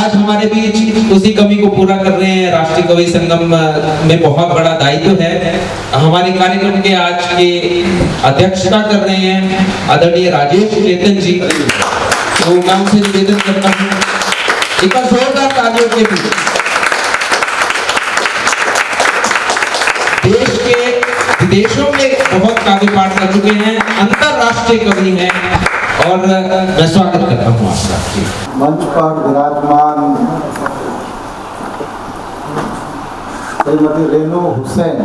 आज हमारे बीच उसी कमी को पूरा कर रहे हैं। राष्ट्रीय कवि संगम में बहुत बड़ा दायित्व है। हमारे कार्यक्रम के आज के अध्यक्षता कर रहे हैं आदरणीय राजेश चेतन जी। तो मैं उनसे निवेदन करता हूँ एक बार जोरदार तालियों के बीच। देश के विदेशों में बहुत काव्य पाठ कर चुके हैं, अंतरराष्ट्रीय कवि हैं और मैं स्वागत करता हूँ आपका। मंच पर विराजमान श्रीमती रेनू हुसैन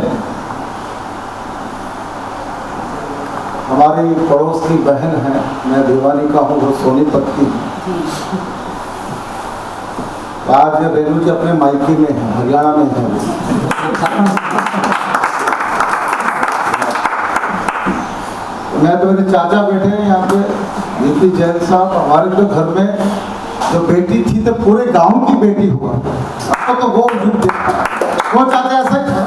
हमारी पड़ोस की बहन है। मैं भिवानी का हूँ, वो सोनीपत की। आज रेनू जी अपने मायके में है, हरियाणा में है। मैं तो मेरे चाचा बैठे हैं यहाँ पे, वीपी जैन साहब। हमारे तो घर में जो बेटी थी तो पूरे गांव की बेटी हुआ। अब तो वो चाचा ऐसा ही था।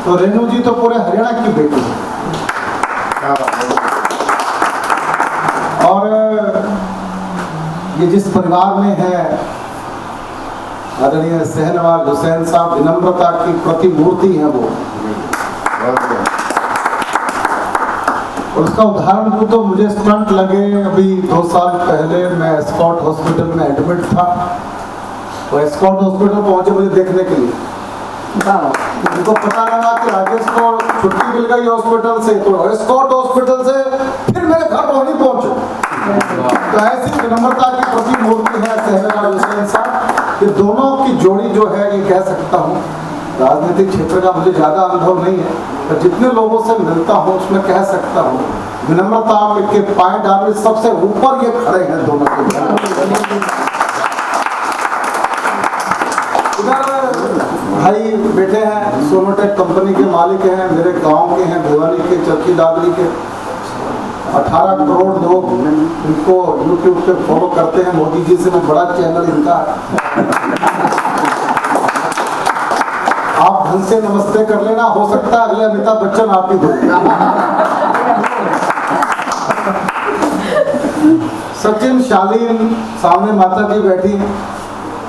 तो रेनू जी तो पूरे हरियाणा की बेटी है। और ये जिस परिवार में है आदरणीय शहनवाज हुसैन साहब, विनम्रता की प्रतिमूर्ति है वो। और उसका उदाहरण तो मुझे स्टंट लगे। अभी 2 साल पहले मैं एस्कॉट हॉस्पिटल में एडमिट था। तो एस्कॉट हॉस्पिटल पहुंचे मुझे देखने के लिए। उनको पता लगा कि राजेश को छुट्टी मिल गई हॉस्पिटल से, तो एस्कॉट हॉस्पिटल से फिर मेरे घर नहीं पहुंचे। तो ऐसी विनम्रता की प्रतिमूर्ति है शहनवाज हुसैन साहब। ये दोनों की जोड़ी जो है, ये कह सकता हूँ, राजनीतिक क्षेत्र का मुझे ज़्यादा अनुभव नहीं है, पर जितने लोगों से मिलता हूँ उसमें कह सकता हूँ विनम्रता के पाए डाले सबसे ऊपर ये खड़े हैं दोनों के। उधर भाई बैठे हैं, सोनोटेक कंपनी के मालिक हैं, मेरे गांव के हैं, भिवानी के, चरखी दादरी के। 18 करोड़ लोग इनको यूट्यूब पे फॉलो करते हैं। मोदी जी से बड़ा चैनल इनका। आप ढंग से नमस्ते कर लेना, हो सकता है अगले अमिताभ बच्चन आप ही हो। सचिन शालीन सामने माता जी बैठी हैं,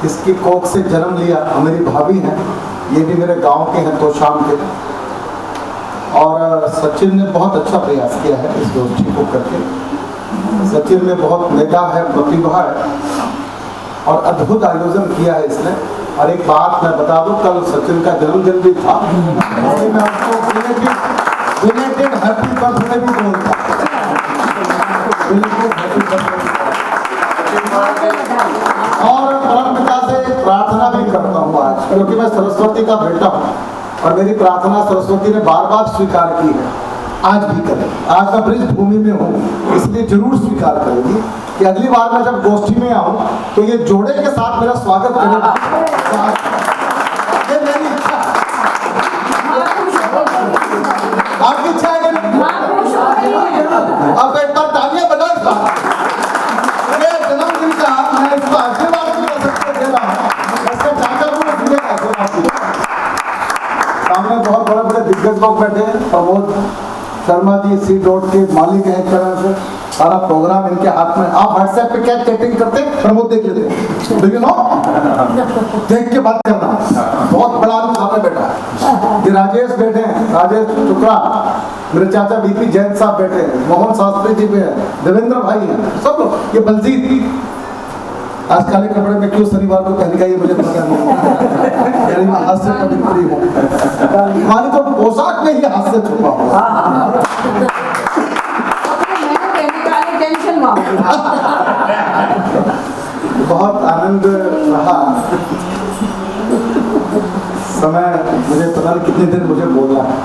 इसकी कोख से जन्म लिया। मेरी भाभी हैं, ये भी मेरे गांव के हैं, तो शाम के। और सचिन ने बहुत अच्छा प्रयास किया है इस गोष्ठी को करके। सचिन में बहुत मेधा है, प्रतिभा है और अद्भुत आयोजन किया है इसने। और एक बात मैं बता दूं, कल सचिन का जन्मदिन भी था। मैं उसको बिलेटेड हैप्पी बर्थडे भी बोलता। और परम पिता से प्रार्थना भी करता हूँ आज, क्योंकि मैं सरस्वती का बेटा हूँ और मेरी प्रार्थना सरस्वती ने बार बार स्वीकार की है। आज भी करें। आज मैं ब्रिज भूमि में हूँ, इसलिए जरूर स्वीकार करेंगी कि अगली बार मैं जब गोष्ठी में आऊँ तो ये जोड़े के साथ मेरा स्वागत करेगा। ये मेरी इच्छा। आपकी इच्छा है कि आप एक बार तालियां बजाओ इस बार। जन्मदिन का मैं इसको आशीर्वाद भी कर सकते दे रहा हूँ। इसके चाचा को मैं दिलेगा आशीर्वाद। सामने बहुत बड़े बड़े दिग्गज लोग बैठे हैं। प्रमोद शर्मा जी सी डॉट के मालिक हैं। एक तरह से सारा प्रोग्राम इनके हाथ में। आप व्हाट्सएप पे क्या चैटिंग करते हैं? प्रमोद देख लेते हैं, देखिए नो, देख के बात करना। बहुत बड़ा आदमी सामने बैठा है। ये राजेश बैठे हैं, राजेश टुकड़ा। मेरे चाचा वीपी जैन साहब बैठे हैं, मोहन शास्त्री जी पे हैं, देवेंद्र भाई हैं, सब लोग। ये बलजीत आज काले कपड़े में क्यों शनिवार को पहन गया ये मुझे पता नहीं। यानी मैं हास्य का बिक्री हूँ। हमारी तो पोशाक में ही हास्य छुपा हुआ। बहुत आनंद रहा। समय मुझे पता नहीं कितने दिन मुझे बोलना है।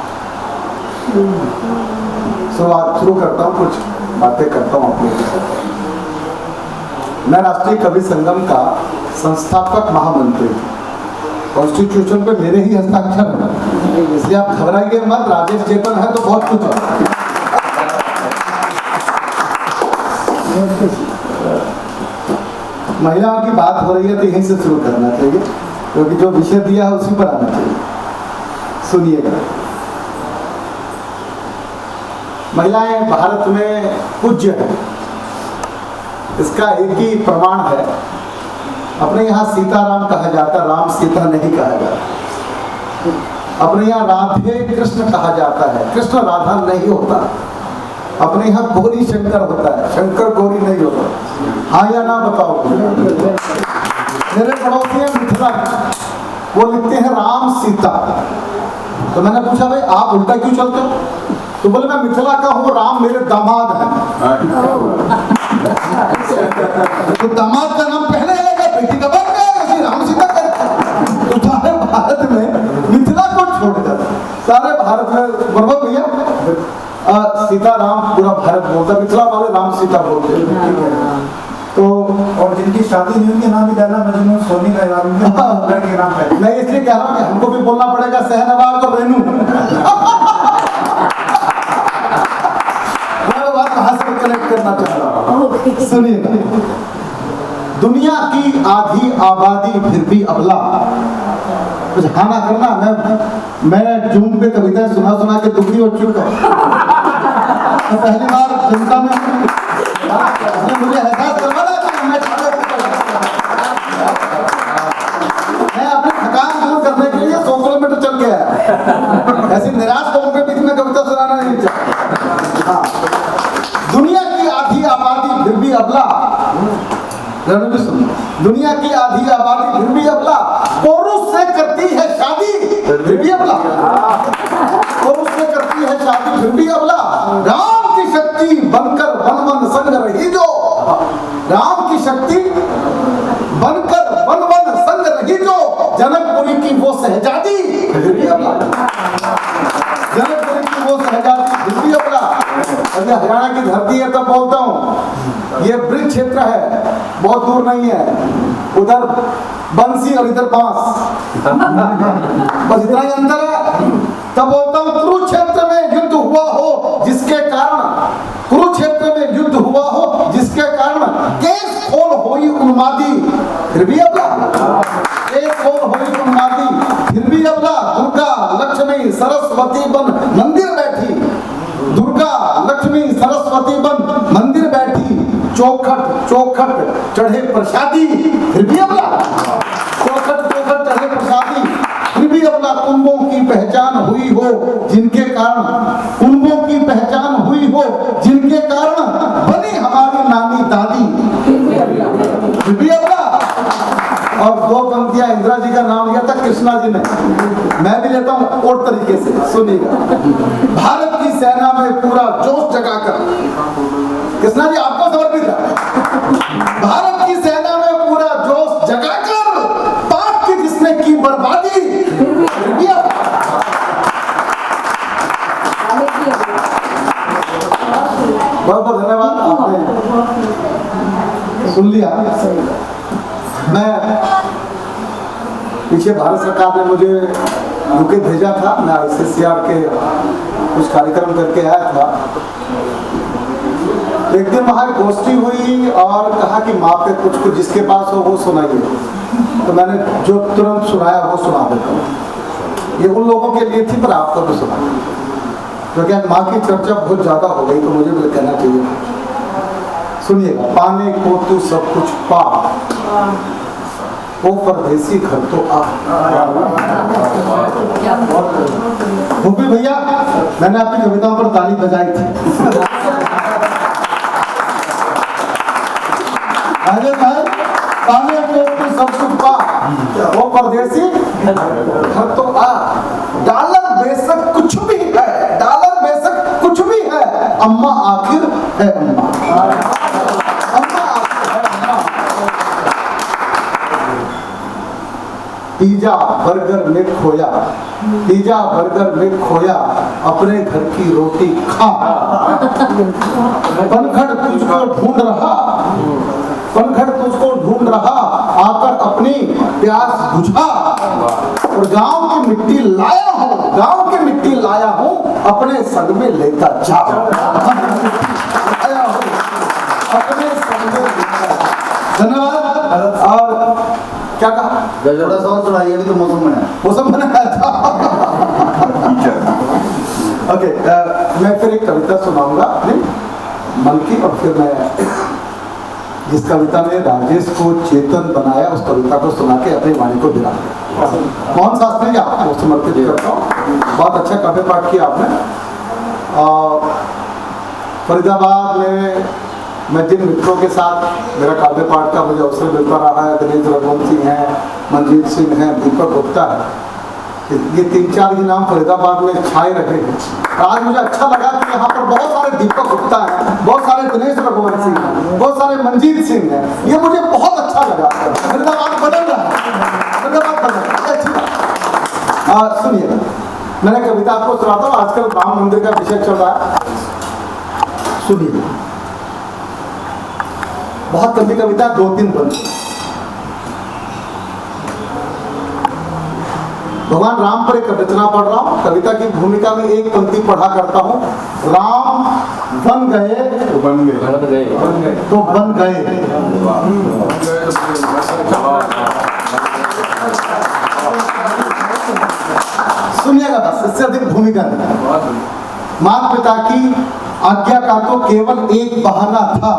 शुरुआत शुरू करता हूँ, कुछ बातें करता हूँ अपने। मैं राष्ट्रीय कवि संगम का संस्थापक महामंत्री। कॉन्स्टिट्यूशन पे मेरे ही हस्ताक्षर है, इसलिए आप घबराइए मत। राजेश चेतन है तो बहुत कुछ है। महिलाओं की बात हो रही है तो यहीं से शुरू करना चाहिए, क्योंकि जो विषय दिया है उसी पर आना चाहिए। सुनिएगा। महिलाएं भारत में पूज्य है, इसका एक ही प्रमाण है अपने यहाँ सीताराम कहा जाता, राम सीता नहीं कहा जाता। अपने यहाँ राधे कृष्ण कहा जाता है, कृष्ण राधा नहीं होता। अपने यहाँ गौरी शंकर होता है, शंकर गौरी नहीं होता। हाँ या ना बताओ। मेरे पड़ोसी हैं मिथिला, वो लिखते हैं राम सीता। तो मैंने पूछा भाई आप उल्टा क्यों चलते हो? तो बोले मैं मिथिला का हूँ, राम मेरे दामाद हैं। तो दामाद का नाम पहले आएगा, बेटी का बाद में आएगा, राम सीता करते। तो सारे भारत में मिथिला को छोड़कर सारे भारत में बरबर भैया सीताराम पूरा भारत बोलता, मिथिला वाले राम सीता बोलते हैं। तो और जिनकी शादी नहीं हुई नाम भी डाला मजनू सोनी का के नाम है। मैं इसलिए कह रहा हूँ कि हमको भी बोलना पड़ेगा सहनवाज और रेनू। मैं बात कहाँ से कनेक्ट करना चाह रहा हूँ, सुनिए। दुनिया की आधी आबादी फिर भी अबला। कुछ खाना करना, मैं जूम पे कविता सुना के दुखी हो चुका तो पहली बार जनता में मुझे एहसास करवाना कि मैं अपने थकान दूर करने के लिए 100 किलोमीटर चल गया। ऐसी निराश लोगों के बीच में कविता सुनाना नहीं चाहता। हाँ, दुनिया की आधी आबादी फिर भी अबला। दुनिया की आधी आबादी फिर भी अबला, पुरुष से करती है शादी फिर भी अबला, पुरुष से करती है शादी फिर भी अबला। राम की शक्ति बनकर वन वन संग रही जो, राम की शक्ति बनकर वन वन संग रही जो, जनकपुरी की वो सहजादी फिर भी अबला, जनकपुरी की वो सहजादी फिर भी अबला। अभी हरियाणा की धरती है तब बोलता हूँ, ये ब्रिज क्षेत्र है, बहुत दूर नहीं है, उधर बंसी और इधर बांस, बस इतना ही अंतर है। तब बोलता हूँ कुरुक्षेत्र में युद्ध हुआ हो जिसके कारण, कुरुक्षेत्र में युद्ध हुआ हो जिसके कारण केस खोल होई उन्मादी फिर भी अबला, केस खोल होई उन्मादी फिर भी अबला। दुर्गा लक्ष्मी सरस्वती बन मंदिर बैठी, दुर्गा लक्ष्मी सरस्वती बन मंदिर बैठी, चौखट चौखट चढ़े प्रसादी फिर भी अबला, चौखट चौखट चढ़े प्रसादी फिर भी अबला। कुंभों की पहचान हुई हो जिनके कारण, कुंभों की पहचान हुई हो जिनके कारण बनी हमारी नानी दादी फिर भी अबला। और 2 पंक्तियां इंदिरा जी का नाम लिया था कृष्णा जी ने, मैं भी लेता हूं और तरीके से, सुनिएगा। भारत की सेना में पूरा जोश जगाकर, कृष्णा जी आपको समर्पित है। भारत की सेना में पूरा जोश जगाकर पाक की जिसने की बर्बादी फिर भी बहुत बहुत धन्यवाद, आपने सुन लिया। मैं पीछे भारत सरकार ने मुझे यूके भेजा था, मैं ICCR के कुछ कार्यक्रम करके आया था। एक दिन वहाँ गोष्ठी हुई और कहा कि माँ पे कुछ कुछ जिसके पास हो वो सुनाइए, तो मैंने जो तुरंत सुनाया वो सुना देता हूँ। ये उन लोगों के लिए थी पर आपको भी सुना, क्योंकि माँ की चर्चा बहुत ज्यादा हो गई तो मुझे भी कहना चाहिए। सुनिएगा। पाने को तू सब कुछ पा, वो परदेसी घर तो आ। भूपी भैया, मैंने आपकी कविताओं पर ताली बजाई थी। पाने को तू सब कुछ पा, वो परदेसी घर तो आ। डॉलर बेशक कुछ भी है, डॉलर बेशक कुछ भी है, अम्मा आखिर है अम्मा, अम्मा आखिर है अम्मा। पिज्जा बर्गर में खोया, पिज्जा बर्गर में खोया, अपने घर की रोटी खा। पनघट तुझको ढूंढ रहा, पनघट तुझको ढूंढ रहा, आकर अपनी प्यास बुझा। और गांव की मिट्टी लाया हूँ, गांव की मिट्टी लाया हूँ, अपने संग में लेकर जा। लाया हूँ, अपने संग में लेकर। धन्यवाद। और क्या कहा? थोड़ा सा और सुनाइए, अभी तो मौसम बना है। मौसम बना था। ओके, मैं फिर एक कविता सुनाऊंगा अपने मन की, और फिर मैं जिस कविता ने राजेश को चेतन बनाया, उस कविता को सुना के अपनी वाणी को विराम दिया। मोहन शास्त्री जी आपको समर्पित करता हूँ। बहुत अच्छा काव्य पाठ किया आपने। फरीदाबाद में मैं जिन मित्रों के साथ मेरा काव्य पाठ का मुझे अवसर मिलता रहा है, दिनेश रघुवंशी हैं, मनजीत सिंह हैं, दीपक गुप्ता है, ये 3-4 ही नाम फरीदाबाद में छाए रहे हैं। आज मुझे अच्छा लगा कि यहाँ पर बहुत सारे दीपक गुप्ता हैं, बहुत सारे दिनेश रघुवंशी हैं, बहुत सारे मनजीत सिंह हैं। ये मुझे बहुत अच्छा लगा। फरीदाबाद बदल रहा है, फरीदाबाद बदल रहा है, अच्छी बात। सुनिए, मैंने कविता आपको सुनाता हूँ। आजकल राम मंदिर का विषय चल रहा है, सुनिए। बहुत लंबी कविता, 2-3 बंद। भगवान राम पर एक रचना पढ़ रहा हूँ। कविता की भूमिका में एक पंक्ति पढ़ा करता हूँ। राम बन गए तो बन गए। सुनिएगा बस, इससे अधिक भूमिका नहीं। माता पिता की आज्ञा का तो केवल एक बहाना था,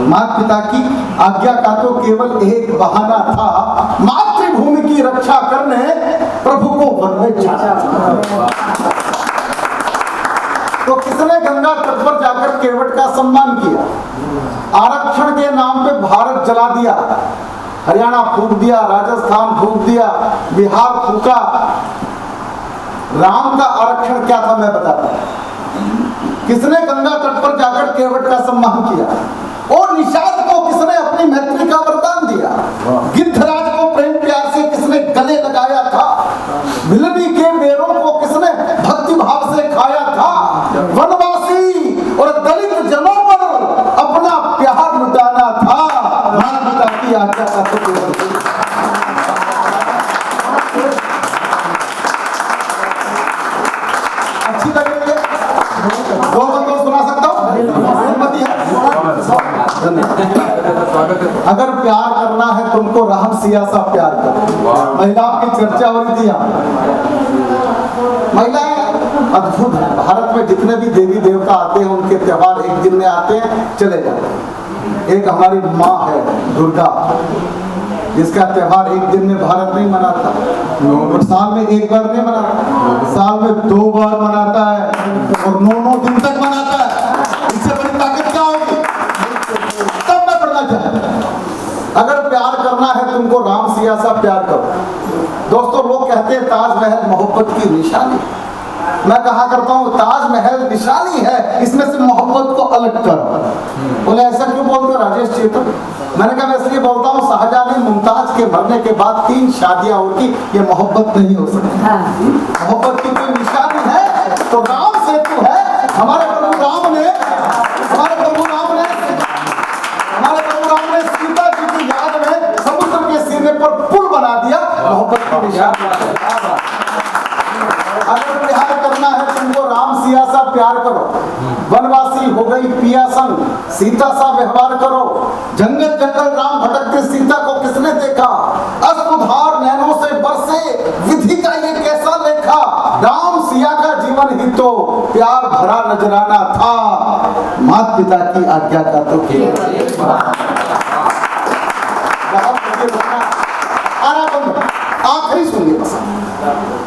माता पिता की आज्ञा का तो केवल एक बहाना था, मातृभूमि की रक्षा करने प्रभु को बनने चाहा। तो किसने गंगा तट पर जाकर केवट का सम्मान किया? आरक्षण के नाम पे भारत जला दिया, हरियाणा फूंक दिया, राजस्थान फूंक दिया, बिहार फूका। राम का आरक्षण क्या था मैं बताता हूं। किसने गंगा तट पर जाकर केवट का सम्मान किया? और निषाद को किसने अपनी मैत्री का वरदान दिया? गिद्धराज को प्रेम प्यार से किसने गले लगाया था? मिलनी के बेरों को किसने भक्ति भाव से खाया था? वनवासी और दलित जनों पर अपना प्यार लुटाना था, माता पिता की आज्ञा का तो केवल। अच्छी लग रही है? 2 बंदों सुना सकता हूँ? सहमति है? अगर प्यार करना है तुमको राम सिया सा प्यार करो। महिलाओं की चर्चा हो रही थी यहाँ। महिलाएं अद्भुत है। भारत में जितने भी देवी देवता आते हैं उनके त्योहार एक दिन में आते हैं, चले जाते हैं। एक हमारी माँ है दुर्गा, जिसका त्योहार एक दिन में भारत नहीं मनाता, और साल में एक बार नहीं मनाता, साल में 2 बार मनाता है, और 9 दिन तक मनाता है। इससे बड़ी ताकत क्या होगी? तब मैं पढ़ना चाहता। अगर प्यार करना है तुमको राम सिया सा प्यार करो। दोस्तों, लोग कहते हैं ताजमहल मोहब्बत की निशानी। मैं कहा करता हूँ ताजमहल निशानी है, इसमें से मोहब्बत को अलग करो। बोले ऐसा क्यों बोलते हो राजेश चेतन? मैंने कहा मैं इसलिए बोलता हूँ, शाहजहां ने मुमताज के मरने के बाद 3 शादियां होती, ये मोहब्बत नहीं हो सकती। मोहब्बत की कोई निशानी है तो राम सेतु है। हमारे प्रभु राम ने सीता जी की याद में समुद्र के सीने पर पुल बना दिया, मोहब्बत की निशानी। अगर प्यार करना है तुमको राम सिया सा प्यार करो। वनवासी हो गई पिया संग, सीता सा व्यवहार करो। जंगल जंगल राम भटकते सीता को किसने देखा? अश्रुधार नैनों से बरसे विधि का ये कैसा लेखा? राम सिया का जीवन ही तो प्यार भरा नजराना था, माता पिता की आज्ञा का तो आखिरी सुनिए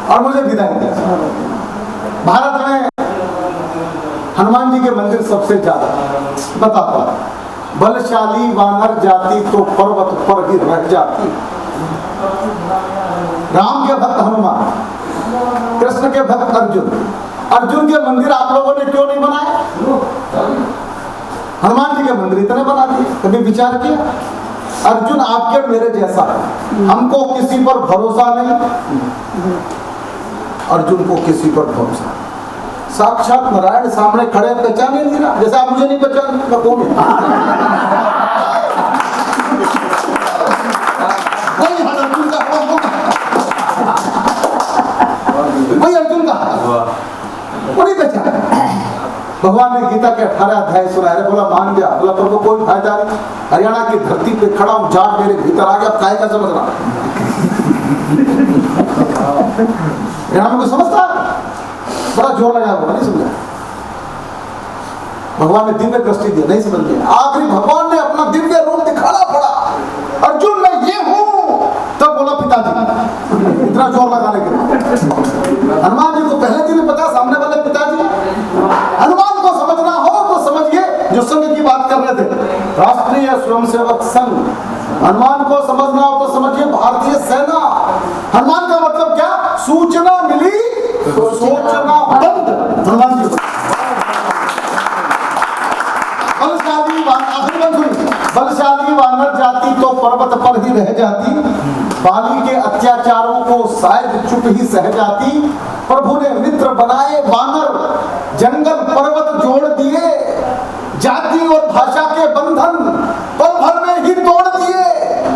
और मुझे विदाई दीजिए। भारत में हनुमान जी के मंदिर सबसे ज्यादा बताता है। बलशाली वानर जाति तो पर्वत पर ही रह जाती। राम के भक्त हनुमान, कृष्ण के भक्त अर्जुन। अर्जुन के मंदिर आप लोगों ने क्यों नहीं बनाए? हनुमान जी के मंदिर इतने बना दिए। कभी विचार किया? अर्जुन आपके मेरे जैसा है, हमको किसी पर भरोसा नहीं, अर्जुन को किसी पर भरोसा। साक्षात नारायण सामने खड़े पहचान नहीं रहा, जैसे आप मुझे नहीं पहचान कौन है। वही अर्जुन का वो नहीं पहचान। भगवान ने गीता के 18 अध्याय सुनाए। बोला मान गया, बोला प्रभु कोई फायदा नहीं, हरियाणा की धरती पे खड़ा हूं, जाट मेरे भीतर आ गया, अब काय का समझना। हरियाणा में समझता बड़ा जोर लगा होगा, नहीं समझा। भगवान ने दिव्य दृष्टि दी, नहीं समझ में आखिरी भगवान ने अपना दिव्य रूप दिखाना पड़ा। अर्जुन मैं ये हूं, तब बोला पिताजी, इतना जोर लगाने के लिए। हनुमान जी को पहले दिन पता सामने वाले पिताजी। हनुमान को समझना हो तो समझिए जो संघ की बात कर रहे थे, राष्ट्रीय स्वयंसेवक संघ। हनुमान को समझना हो तो समझिए भारतीय सेना। हनुमान का मतलब क्या? सूचना मिली तो सोचना बंद। हनुमान जी बलशाली वानर जाति तो पर्वत पर ही रह जाती, बाली के अत्याचारों को शायद चुप ही सह जाती। प्रभु ने मित्र बनाए वानर, जंगल पर्वत जोड़ दिए, जाति और भाषा के बंधन पल भर में ही तोड़ दिए।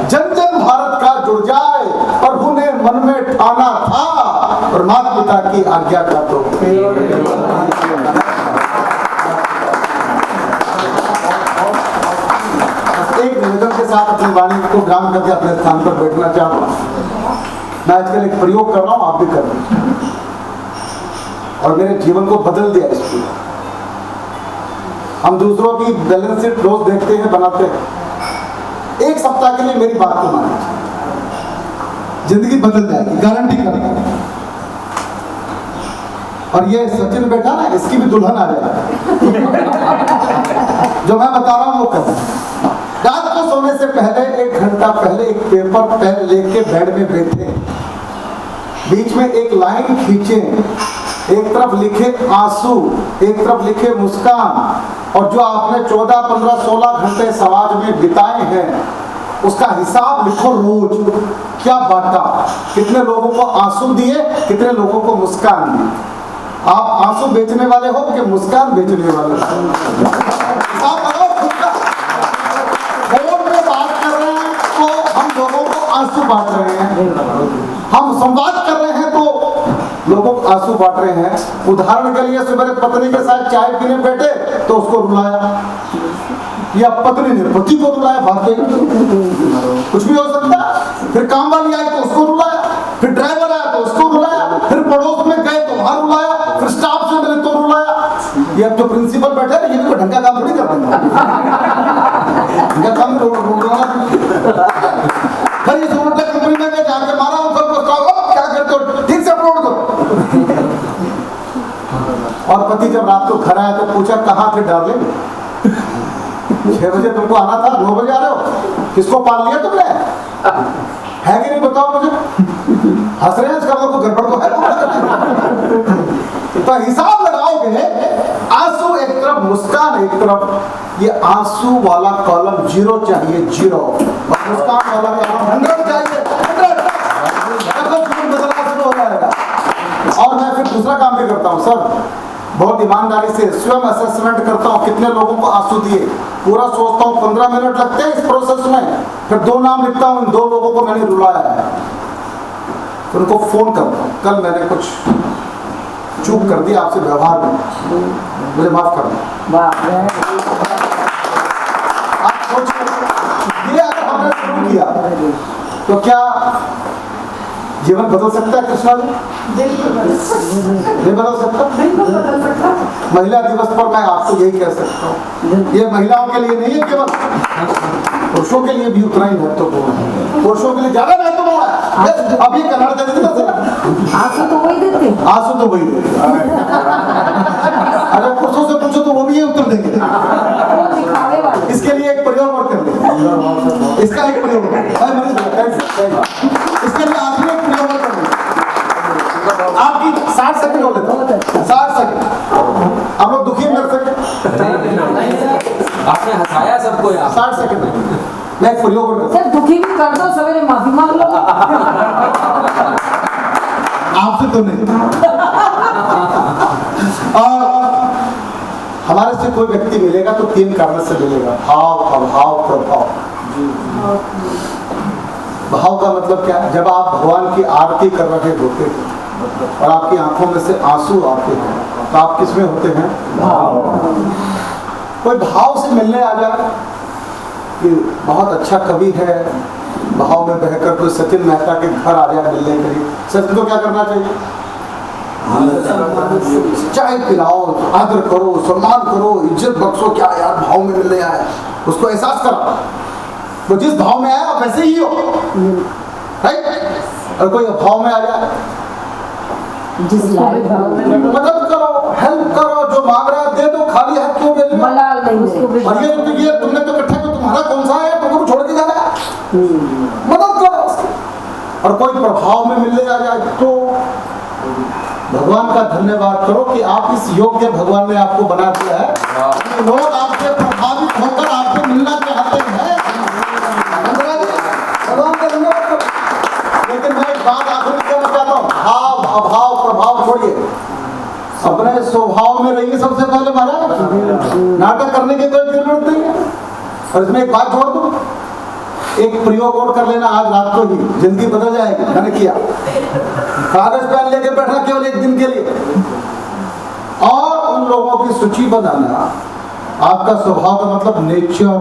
जन जन भारत का जुड़ जाए, प्रभु ने मन में ठाना था, और माता पिता की आज्ञा का तो एक निवेदन के साथ अपनी वाणी को ग्राम करके अपने स्थान पर बैठना चाहूंगा। मैं आजकल एक प्रयोग कर रहा हूं, आप भी कर रहे हैं, और मेरे जीवन को बदल दिया इसको। हम दूसरों की बैलेंस शीट रोज देखते हैं, बनाते हैं। एक सप्ताह के लिए मेरी बात को मानिए, जिंदगी बदल जाएगी, गारंटी करेंगे। और ये सचिन बैठा ना, इसकी भी दुल्हन आ जाएगी। जो मैं बता रहा हूं वो कर। रात को सोने से पहले 1 घंटा पहले एक पेपर पेन लेके बेड में बैठे, बीच में एक लाइन खींचे, एक तरफ लिखे आंसू, एक तरफ लिखे मुस्कान, और जो आपने 14, 15, 16 घंटे समाज में बिताए हैं उसका हिसाब लिखो रोज। क्या बांटा, कितने लोगों को आंसू दिए, कितने लोगों को मुस्कान दी। आप आंसू बेचने वाले हो कि मुस्कान बेचने वाले हो? हिसाब लगाओ खुद का। फोन पे बात कर रहे हैं तो हम लोगों को आंसू बांट रहे हैं, हम संवाद कर रहे हैं तो लोगों को आंसू बांट रहे हैं। उदाहरण के लिए सुबह पत्नी के साथ चाय पीने बैठे तो उसको रुलाया, या पत्नी ने पति को रुलाया, बात कुछ भी हो सकता है। फिर काम वाली आई तो उसको रुलाया, फिर ड्राइवर आया तो उसको रुलाया, फिर पड़ोस में गए तो वहां रुलाया, फिर स्टाफ से मिले तो रुलाया। ये अब जो प्रिंसिपल बैठे हैं, ये भी ढंग का काम थोड़ी करते हैं। इनका काम रुलाना। फिर इस कंपनी में जाके मारा उनको, क्या करते हो, ठीक से अपलोड करो। और पति जब रात को घर आया तो पूछा कहाँ थे डार्लिंग, 6 बजे तुमको आना था, 9 बजे आ रहे हो, किसको पाल लिया तुमने, है कि नहीं बताओ मुझे। हंस रहे हैं, इसका मतलब गड़बड़ तो है। तो हिसाब लगाओगे, आंसू एक तरफ, मुस्कान एक तरफ। ये आंसू वाला कॉलम 0 चाहिए, 0, और मुस्कान वाला कॉलम 100 चाहिए, 100। बदलना शुरू हो जाएगा। और मैं फिर दूसरा काम भी करता हूँ सर, बहुत ईमानदारी से स्वयं असेसमेंट करता हूँ, कितने लोगों को आंसू दिए, पूरा सोचता हूँ। 15 मिनट लगते हैं इस प्रोसेस में। फिर 2 नाम लिखता हूँ, इन 2 लोगों को मैंने रुलाया है, उनको फोन करता हूँ, कल मैंने कुछ चूक कर दिया आपसे व्यवहार में, मुझे माफ कर दो। आप सोचिए, ये अगर हमने शुरू किया तो क्या जीवन बदल सकता है कृष्णा जी? नहीं बदल सकता। महिला दिवस पर मैं आपको यही कह सकता हूँ, ये महिलाओं के लिए नहीं है केवल, पुरुषों के लिए भी उतना ही महत्वपूर्ण है, पुरुषों के लिए ज्यादा महत्वपूर्ण है। अभी कन्नड़ दे देते, आंसू तो वही देते, आंसू तो वही देते। अगर पुरुषों से पूछो तो वो भी ये उत्तर देंगे। इसके लिए एक प्रयोग और कर लेंगे, इसका एक प्रयोग, इसके लिए आखिरी एक प्रयोग और कर लेंगे। आपकी 60 सेकंड हो लेते, 60 सेकंड। आप लोग दुखी कर सकते, आपने हंसाया सबको यार। 60 सेकंड मैं एक प्रयोग और सर दुखी भी कर दो, सवेरे माफी मांग लो। आपसे तो नहीं। और हमारे से कोई व्यक्ति मिलेगा तो 3 कारण से मिलेगा, भाव, अभाव, प्रभाव। भाव का मतलब क्या है? जब आप भगवान की आरती कर रहे होते हैं और आपकी आंखों में से आंसू आते हैं तो आप किसमें होते हैं? भाव। कोई भाव से मिलने आ जाए कि बहुत अच्छा कवि है, भाव में बहकर कोई सचिन मेहता के घर आ जाए मिलने के लिए, सचिन को क्या करना चाहिए? चाय पिलाओ, आदर करो, सम्मान करो, इज्जत बख्शो। क्या यार भाव में मिलने आया, उसको एहसास करो। वो जिस भाव में आया आप वैसे ही हो, राइट। और कोई भाव में आ जाए, मदद करो, हेल्प करो, जो मांग रहा है दे दो, खाली हाथ क्यों भेजो। मलाल नहीं उसको और ये तुमने तो इकट्ठा किया, तुम्हारा कौन सा है, तुमको छोड़ के जाना है, मदद करो। और कोई प्रभाव में मिलने आ जाए तो भगवान का धन्यवाद करो कि आप इस योग्य भगवान ने आपको बना दिया है कि लोग आपसे प्रभावित होकर आपसे मिलना चाहते हैं। भगवान का धन्यवाद करो। लेकिन मैं एक बात आखिर कहना चाहता हूँ, भाव अभाव प्रभाव छोड़िए, अपने स्वभाव में रहिए सबसे पहले महाराज। नाटक करने की कोई जरूरत नहीं है। और इसमें एक बात जोड़ दूं, एक प्रयोग और कर लेना आज रात को ही, जिंदगी बदल जाएगी। मैंने किया, कागज पेन लेके बैठना केवल एक दिन के लिए, और उन लोगों की सूची बनाना। आपका स्वभाव का मतलब नेचर,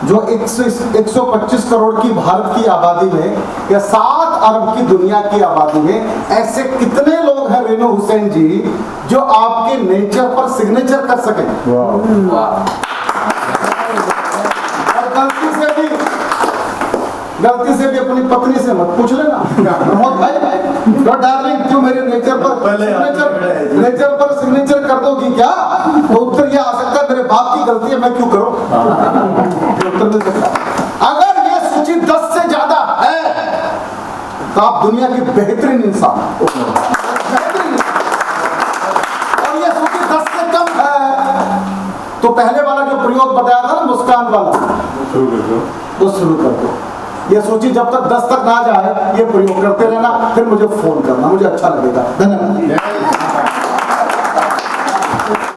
जो 125 करोड़ की भारत की आबादी में या 7 अरब की दुनिया की आबादी में ऐसे कितने लोग हैं रेणु हुसैन जी जो आपके नेचर पर सिग्नेचर कर सकें। और गलती से भी अपनी पत्नी से मत पूछ लेना, प्रमोद भाई डार्लिंग क्यों मेरे नेचर पर सिग्नेचर कर दोगी क्या, तो उत्तर ये आ सकता है मेरे बाप की गलती है, मैं क्यों करूं। उत्तर मिल सकता है। अगर ये सूची 10 से ज्यादा है तो आप दुनिया की बेहतरीन इंसान, और ये सूची 10 से कम है तो पहले वाला जो प्रयोग बताया था ना मुस्कान वाला, वो शुरू कर दो। ये सूची जब तक 10 तक ना जाए ये प्रयोग करते रहना, फिर मुझे फोन करना, मुझे अच्छा लगेगा। धन्यवाद।